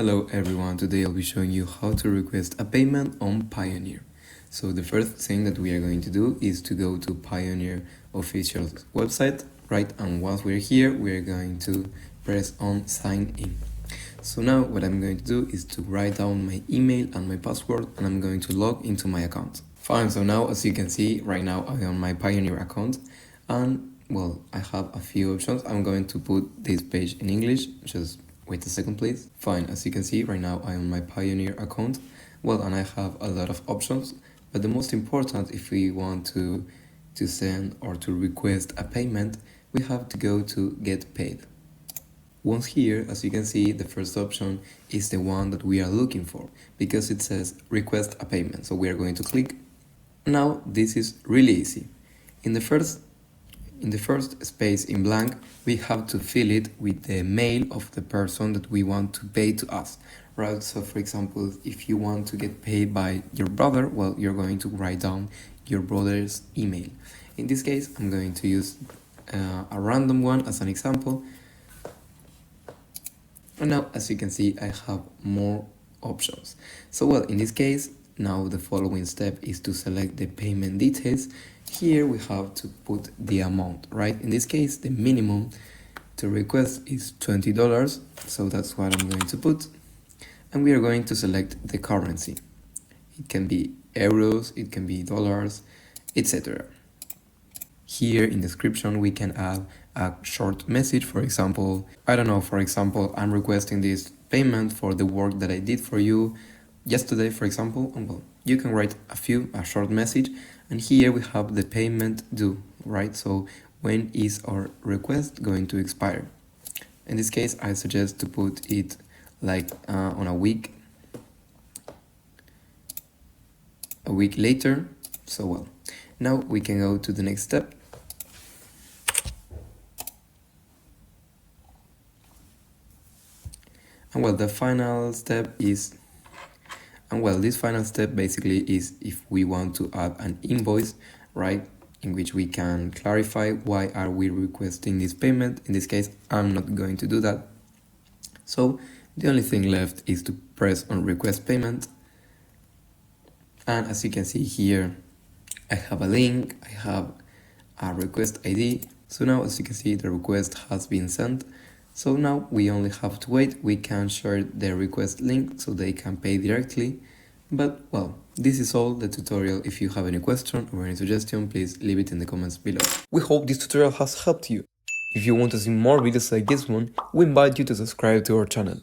Hello everyone, today I'll be showing you how to request a payment on Payoneer. So the first thing that we are going to do is to go to Payoneer official website, right? And once we're here, we're going to press on sign in. So now what I'm going to do is to write down my email and my password, and I'm going to log into my account. Fine, so now as you can see, right now I'm on my Payoneer account, and well, I have a few options. I'm going to put this page in English, just wait a second please. Fine, as you can see right now I am on my Payoneer account. Well, and I have a lot of options, but the most important, if we want to send or to request a payment, we have to go to get paid. Once here, as you can see, the first option is the one that we are looking for because it says request a payment. So we are going to click. Now this is really easy. In the first space in blank, we have to fill it with the mail of the person that we want to pay to us, right? So for example, if you want to get paid by your brother, well, you're going to write down your brother's email. In this case, I'm going to use a random one as an example. And now, as you can see, I have more options. So well, in this case, now the following step is to select the payment details. Here we have to put the amount, right? In this case, the minimum to request is $20, so that's what I'm going to put. And we are going to select the currency. It can be euros, it can be dollars, etc. Here in description, we can add a short message. For example, I'm requesting this payment for the work that I did for you yesterday, for example. And well, you can write a short message. And here we have the payment due, right? So when is our request going to expire? In this case, I suggest to put it like on a week later. So well, now we can go to the next step. And well, this final step basically is if we want to add an invoice, right, in which we can clarify why are we requesting this payment. In this case, I'm not going to do that. So the only thing left is to press on request payment. And as you can see here, I have a link, I have a request ID. So now, as you can see, the request has been sent. So now we only have to wait. We can share the request link so they can pay directly. But well, this is all the tutorial. If you have any question or any suggestion, please leave it in the comments below. We hope this tutorial has helped you. If you want to see more videos like this one, we invite you to subscribe to our channel.